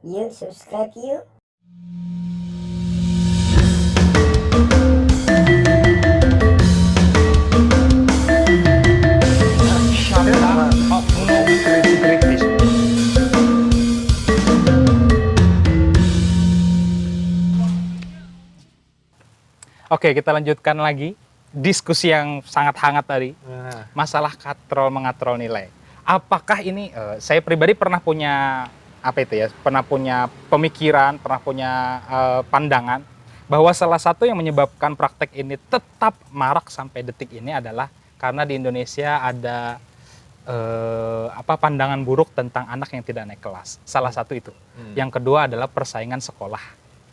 Yuk subscribe yuk. Oke, kita lanjutkan lagi diskusi yang sangat hangat tadi. Masalah katrol mengatrol nilai. Apakah ini, saya pribadi pernah punya pernah punya pemikiran, pernah punya pandangan bahwa salah satu yang menyebabkan praktek ini tetap marak sampai detik ini adalah karena di Indonesia ada pandangan buruk tentang anak yang tidak naik kelas. Salah satu itu. Yang kedua adalah persaingan sekolah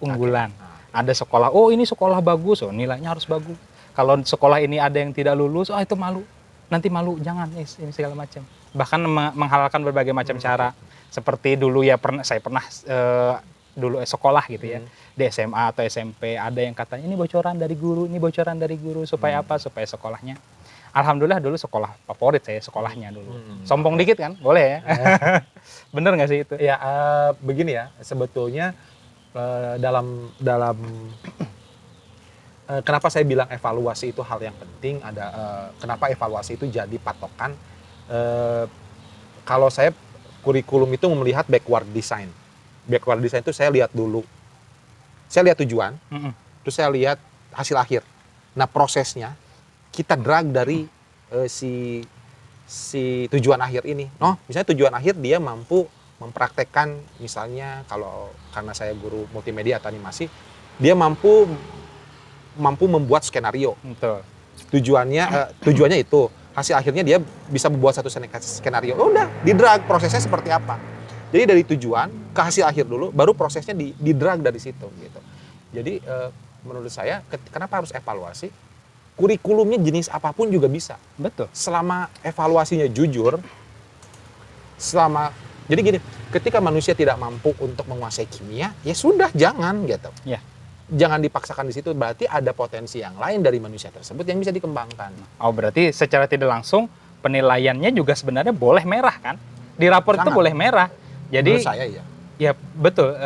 unggulan. Ada sekolah, oh ini sekolah bagus, oh nilainya harus bagus. Kalau sekolah ini ada yang tidak lulus, oh itu malu. Nanti malu, jangan ini segala macam. Bahkan menghalalkan berbagai macam cara. Seperti dulu ya saya pernah dulu sekolah gitu ya. Di SMA atau SMP ada yang katanya ini bocoran dari guru, supaya apa? Supaya sekolahnya. Alhamdulillah dulu sekolah favorit saya, sekolahnya dulu. Sombong dikit kan? Boleh ya? Bener nggak sih itu? Ya, begini ya, sebetulnya dalam kenapa saya bilang evaluasi itu hal yang penting, kenapa evaluasi itu jadi patokan. Kalau saya kurikulum itu melihat backward design. Backward design itu saya lihat dulu. Saya lihat tujuan, terus saya lihat hasil akhir. Nah, prosesnya kita drag dari si tujuan akhir ini. Misalnya tujuan akhir dia mampu mempraktekkan, misalnya karena saya guru multimedia atau animasi, dia mampu membuat skenario. Betul. Tujuannya itu, hasil akhirnya dia bisa membuat satu skenario. Udah, di-drag prosesnya seperti apa. Jadi dari tujuan ke hasil akhir dulu, baru prosesnya di-drag dari situ gitu. Jadi menurut saya kenapa harus evaluasi? Kurikulumnya jenis apapun juga bisa. Betul. Selama evaluasinya jujur, jadi gini, ketika manusia tidak mampu untuk menguasai kimia, ya sudah jangan gitu. Ya. Jangan dipaksakan di situ, berarti ada potensi yang lain dari manusia tersebut yang bisa dikembangkan. Oh, berarti secara tidak langsung penilaiannya juga sebenarnya boleh merah kan? Di rapor itu boleh merah. Jadi menurut saya ya. Ya betul.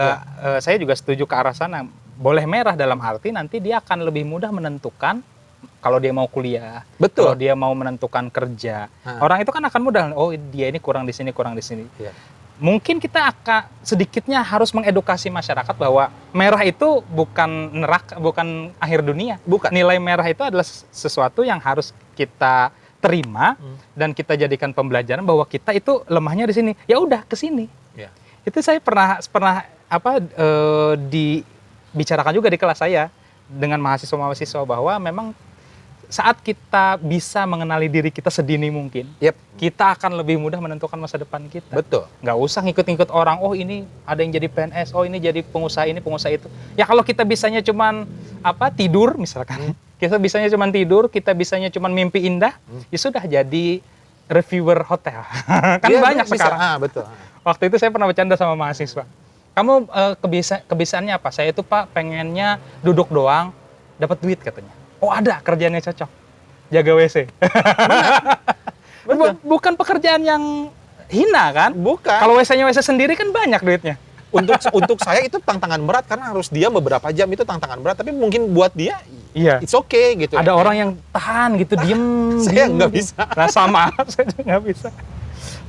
Saya juga setuju ke arah sana. Boleh merah dalam arti nanti dia akan lebih mudah menentukan kalau dia mau kuliah, Betul. kalau dia mau menentukan kerja. Orang itu kan akan mudah, oh dia ini kurang di sini. Ya. Mungkin kita akan sedikitnya harus mengedukasi masyarakat bahwa merah itu bukan neraka, bukan akhir dunia. Bukan. Nilai merah itu adalah sesuatu yang harus kita terima dan kita jadikan pembelajaran bahwa kita itu lemahnya di sini. Ya udah ke sini. Ya. Itu saya pernah dibicarakan juga di kelas saya dengan mahasiswa-mahasiswa bahwa memang saat kita bisa mengenali diri kita sedini mungkin, kita akan lebih mudah menentukan masa depan kita. Betul. Nggak usah ngikut-ngikut orang, oh ini ada yang jadi PNS, oh ini jadi pengusaha ini, pengusaha itu. Ya kalau kita bisanya cuman tidur misalkan, kita bisanya cuman tidur, kita bisanya cuman mimpi indah, ya sudah jadi reviewer hotel. Kan ya, banyak bisa, sekarang. Betul. Waktu itu saya pernah bercanda sama mahasiswa. Kamu kebiasaannya apa? Saya itu Pak pengennya duduk doang, dapat duit katanya. Oh ada, kerjaannya cocok. Jaga WC. Bukan pekerjaan yang hina kan? Bukan. Kalau WC-nya WC sendiri kan banyak duitnya. Untuk saya itu tantangan berat karena harus diam beberapa jam, itu tantangan berat. Tapi mungkin buat dia, it's okay gitu. Ada orang yang tahan gitu, diem. Saya nggak bisa. Nah sama, saya juga nggak bisa.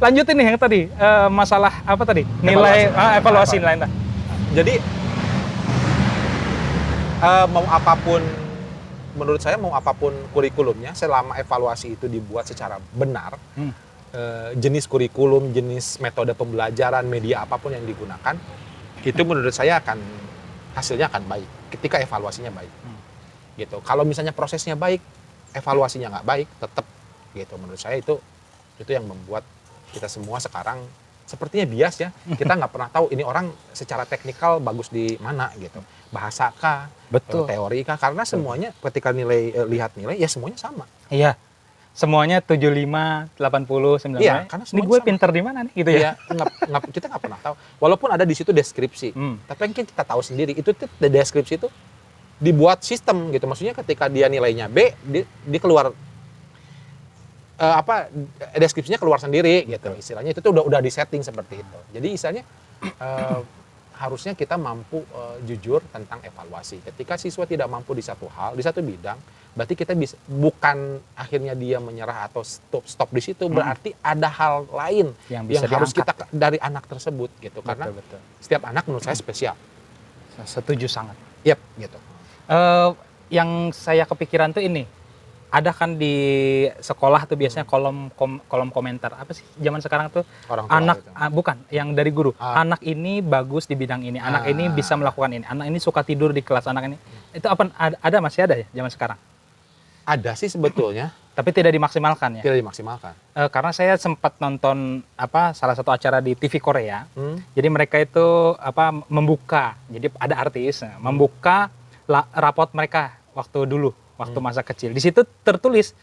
Lanjutin nih yang tadi, masalah apa tadi? Nilai, evaluasi nilai. Jadi, menurut saya mau apapun kurikulumnya, selama evaluasi itu dibuat secara benar, jenis kurikulum, jenis metode pembelajaran, media apapun yang digunakan, itu menurut saya hasilnya akan baik ketika evaluasinya baik. Gitu. Kalau misalnya prosesnya baik, evaluasinya nggak baik, tetap gitu. Menurut saya itu yang membuat kita semua sekarang sepertinya bias ya. Kita nggak pernah tahu ini orang secara teknikal bagus di mana gitu. Bahasa kah? Betul. Teori kah? Karena semuanya ketika lihat nilai ya semuanya sama. Iya. Semuanya 75, 80, 90. Iya, karena ini gue pinter di mana nih gitu ya. Iya, kita nggak pernah tahu. Walaupun ada di situ deskripsi. Tapi mungkin kita tahu sendiri itu deskripsi itu dibuat sistem gitu. Maksudnya ketika dia nilainya B, dia keluar deskripsinya keluar sendiri gitu. Istilahnya itu tuh udah disetting seperti itu. Jadi istilahnya harusnya kita mampu jujur tentang evaluasi. Ketika siswa tidak mampu di satu hal, di satu bidang, berarti kita bisa, bukan akhirnya dia menyerah atau stop di situ, berarti ada hal lain yang yang bisa harus kita diangkat. dari anak tersebut gitu. Karena Betul. setiap anak menurut saya spesial. Setuju sangat. Yep, gitu. Yang saya kepikiran tuh ini, ada kan di sekolah tuh biasanya kolom komentar apa sih zaman sekarang tuh, Orang tua anak gitu. bukan yang dari guru, Ah. anak ini bagus di bidang ini, anak ini Ah. bisa melakukan ini, anak ini suka tidur di kelas, anak ini itu apa ada masih ada ya zaman sekarang, Ada sih sebetulnya, tapi tidak dimaksimalkan ya. tidak dimaksimalkan. Karena saya sempat nonton salah satu acara di TV Korea. Hmm. Jadi mereka itu membuka, jadi ada artis membuka rapot mereka waktu dulu, waktu masa kecil. Di situ tertulis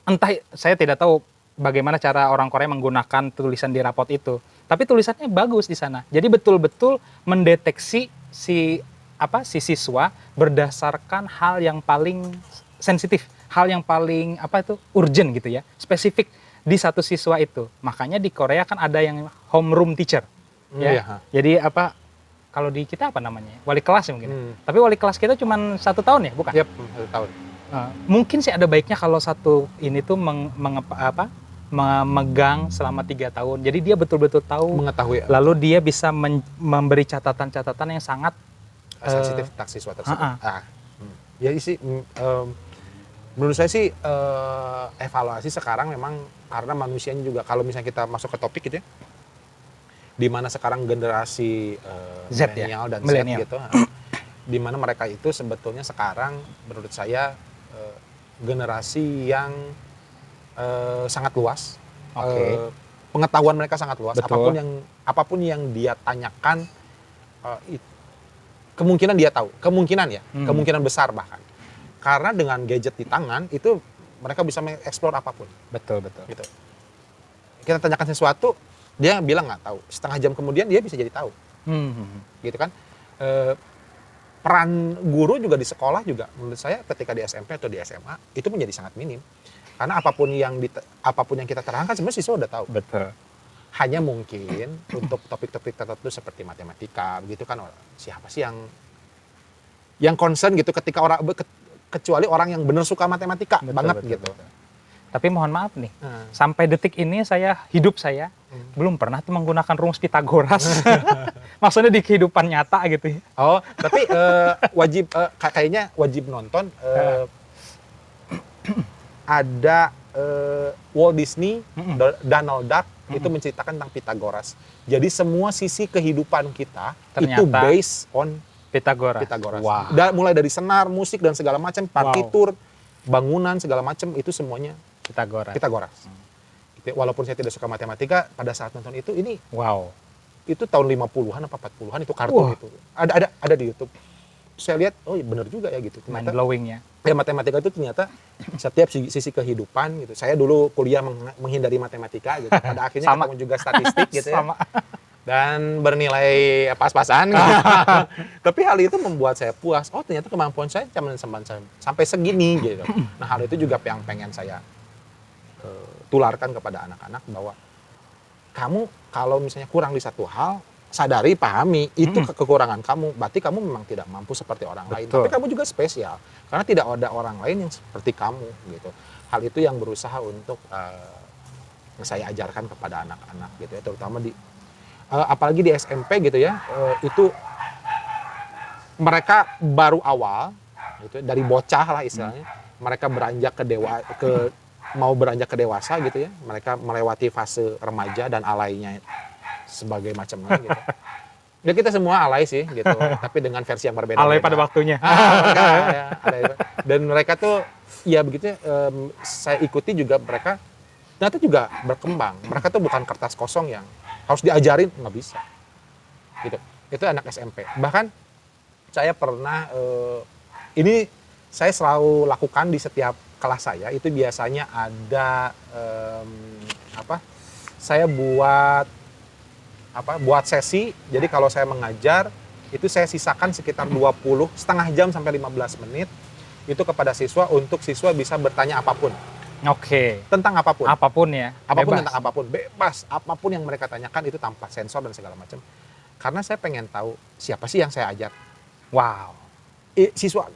entah, saya tidak tahu bagaimana cara orang Korea menggunakan tulisan di rapot itu, tapi tulisannya bagus di sana. Jadi betul-betul mendeteksi si siswa berdasarkan hal yang paling sensitif, hal yang paling urgent gitu ya, spesifik di satu siswa itu. Makanya di Korea kan ada yang homeroom teacher, ya. Iya. Jadi kalau di kita apa namanya? Wali kelas ya mungkin. Tapi wali kelas kita cuma 1 tahun ya, bukan? Yep, 1 tahun. Mungkin sih ada baiknya kalau satu ini tuh memegang selama 3 tahun. Jadi dia betul-betul tahu, Mengetahui lalu dia bisa memberi catatan-catatan yang sangat sensitif tentang siswa tersebut. Ya sih, menurut saya sih evaluasi sekarang memang karena manusianya juga, kalau misalnya kita masuk ke topik gitu ya, di mana sekarang generasi Z milenial dan Millennial. Z gitu, di mana mereka itu sebetulnya sekarang menurut saya generasi yang sangat luas. Oke. Pengetahuan mereka sangat luas. Betul. Apapun yang dia tanyakan, kemungkinan dia tahu, kemungkinan besar bahkan. Karena dengan gadget di tangan itu mereka bisa mengeksplor apapun. Betul. Gitu. Kita tanyakan sesuatu, dia bilang nggak tahu. Setengah jam kemudian dia bisa jadi tahu. Gitu kan. Peran guru juga di sekolah juga menurut saya ketika di SMP atau di SMA itu menjadi sangat minim. Karena apapun yang kita terangkan sebenarnya siswa udah tahu. Betul. Hanya mungkin untuk topik-topik tertentu seperti matematika begitu kan, siapa sih yang concern gitu ketika kecuali orang yang benar suka matematika banget gitu. Tapi mohon maaf nih, sampai detik ini hidup saya belum pernah tuh menggunakan rumus Pitagoras. Maksudnya di kehidupan nyata gitu ya. Oh, tapi kayaknya wajib nonton. Ada Walt Disney, Donald Duck itu menceritakan tentang Pitagoras. Jadi semua sisi kehidupan kita itu Ternyata based on Pitagoras. Wow. Mulai dari senar, musik dan segala macam, partitur, bangunan segala macam itu semuanya Pitagoras. Gitu. Walaupun saya tidak suka matematika, pada saat nonton itu itu tahun 50-an apa 40-an itu kartun itu. Ada di YouTube. Saya lihat, oh benar juga ya gitu. Mind blowing ya. Ya matematika itu ternyata setiap sisi kehidupan gitu. Saya dulu kuliah menghindari matematika gitu. Pada akhirnya ketemu juga statistik gitu ya. Dan bernilai pas-pasan gitu. Tapi hal itu membuat saya puas. Oh ternyata kemampuan saya sampai segini gitu. Nah hal itu juga yang pengen saya tularkan kepada anak-anak, bahwa kamu kalau misalnya kurang di satu hal, sadari, pahami itu kekurangan kamu. Berarti kamu memang tidak mampu seperti orang lain. Tapi kamu juga spesial karena tidak ada orang lain yang seperti kamu gitu. Hal itu yang berusaha untuk saya ajarkan kepada anak-anak gitu ya, terutama di apalagi di SMP gitu ya. Itu mereka baru awal gitu, dari bocah lah istilahnya. Mereka mau beranjak ke dewasa gitu ya. Mereka melewati fase remaja dan alaynya sebagai macamnya gitu. Ya kita semua alay sih gitu, tapi dengan versi yang berbeda. Alay pada waktunya. Dan mereka tuh ya begitu saya ikuti juga, mereka ternyata juga berkembang. Mereka tuh bukan kertas kosong yang harus diajarin, nggak bisa. Gitu. Itu anak SMP. Bahkan saya pernah ini saya selalu lakukan di setiap kelas saya, itu biasanya ada saya buat sesi. Jadi kalau saya mengajar itu saya sisakan sekitar setengah jam sampai 15 menit itu kepada siswa, untuk siswa bisa bertanya apapun. Oke. Tentang apapun. Apapun ya. Apapun Bebas. tentang apapun, bebas. Apapun yang mereka tanyakan itu tanpa sensor dan segala macam. Karena saya pengen tahu siapa sih yang saya ajar. Wow. Siswa,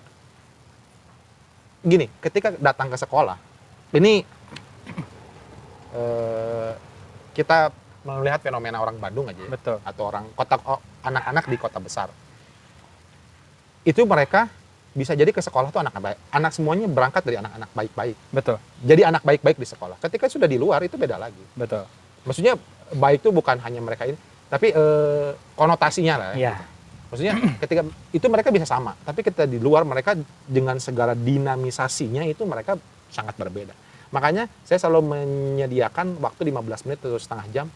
gini, ketika datang ke sekolah, ini kita melihat fenomena orang Bandung aja ya, Betul. atau orang anak-anak di kota besar. Itu mereka bisa jadi ke sekolah tuh anak baik. Anak semuanya berangkat dari anak-anak baik-baik. Betul. Jadi anak baik-baik di sekolah. Ketika sudah di luar itu beda lagi. Betul. Maksudnya baik itu bukan hanya mereka ini, tapi konotasinya lah. Iya. Gitu. Maksudnya ketika itu mereka bisa sama, tapi ketika di luar mereka dengan segala dinamisasinya itu mereka sangat berbeda. Makanya saya selalu menyediakan waktu 15 menit atau setengah jam.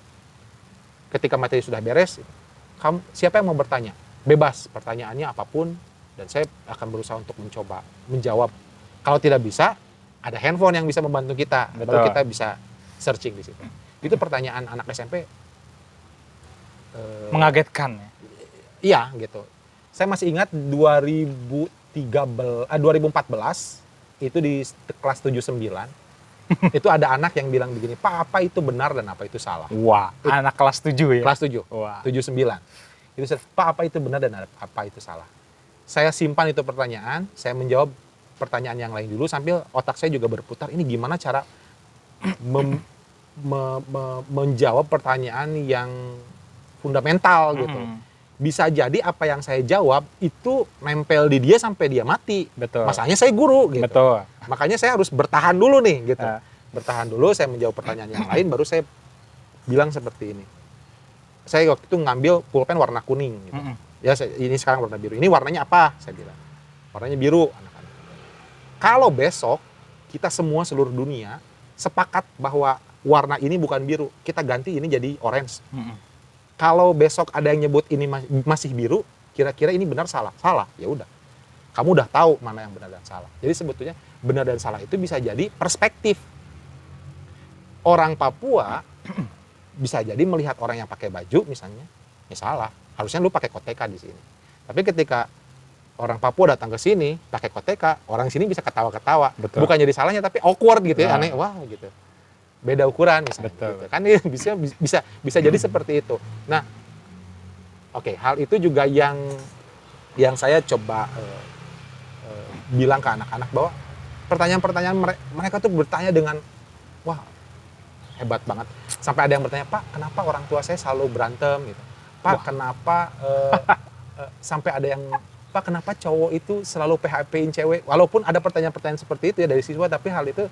Ketika materi sudah beres, siapa yang mau bertanya? Bebas, pertanyaannya apapun, dan saya akan berusaha untuk mencoba menjawab. Kalau tidak bisa, ada handphone yang bisa membantu kita, Betul. baru kita bisa searching di situ. Itu pertanyaan anak SMP. Mengagetkan ya. Iya gitu. Saya masih ingat 2014 itu di kelas 79 itu ada anak yang bilang begini, Pak, apa itu benar dan apa itu salah? Wah, anak kelas 7 ya? Kelas 7, Wah. 79. Itu Pak, apa itu benar dan apa itu salah? Saya simpan itu pertanyaan, saya menjawab pertanyaan yang lain dulu sambil otak saya juga berputar, ini gimana cara menjawab pertanyaan yang fundamental gitu. Bisa jadi apa yang saya jawab itu nempel di dia sampai dia mati. Betul. Masalahnya saya guru gitu. Betul. Makanya saya harus bertahan dulu nih gitu. Ya. Bertahan dulu, saya menjawab pertanyaan yang lain baru saya bilang seperti ini. Saya waktu itu ngambil pulpen warna kuning gitu. Ya ini sekarang warna biru. Ini warnanya apa? Saya bilang. Warnanya biru, anak-anak. Kalau besok kita semua seluruh dunia sepakat bahwa warna ini bukan biru, kita ganti ini jadi orange. Kalau besok ada yang nyebut ini masih biru, kira-kira ini benar salah? Salah, ya udah. Kamu udah tahu mana yang benar dan salah. Jadi sebetulnya benar dan salah itu bisa jadi perspektif. Orang Papua bisa jadi melihat orang yang pakai baju misalnya, ya salah. Harusnya lu pakai koteka di sini. Tapi ketika orang Papua datang ke sini pakai koteka, orang sini bisa ketawa-ketawa. Betul. Bukan jadi salahnya tapi awkward gitu ya, Nah. aneh, wah gitu. Beda ukuran misalnya. Betul. Gitu. Kan ini bisa jadi seperti itu. Nah, oke, hal itu juga yang saya coba bilang ke anak-anak bahwa pertanyaan-pertanyaan mereka tuh bertanya dengan wah hebat banget. Sampai ada yang bertanya, Pak, kenapa orang tua saya selalu berantem gitu? Pak, kenapa sampai ada yang Pak, kenapa cowok itu selalu PHP-in cewek? Walaupun ada pertanyaan-pertanyaan seperti itu ya dari siswa, tapi hal itu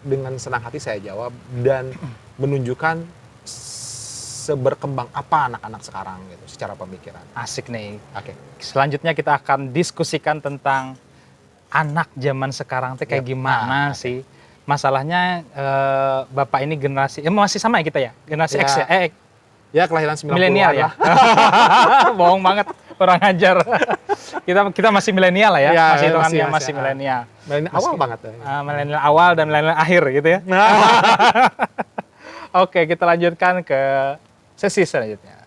dengan senang hati saya jawab dan menunjukkan seberkembang apa anak-anak sekarang gitu secara pemikiran. Asik nih. Oke. Selanjutnya kita akan diskusikan tentang anak zaman sekarang tuh kayak Yep. gimana sih. Masalahnya Bapak ini generasi masih sama ya kita ya? Generasi Ya. X ya? Ya kelahiran 90-an Milenial ya? lah. Bohong banget, orang ajar. kita masih milenial lah ya, Ya, masih hitungannya masih, masih milenial. Milenial awal banget. Milenial awal dan milenial akhir gitu ya. Oke, kita lanjutkan ke sesi selanjutnya.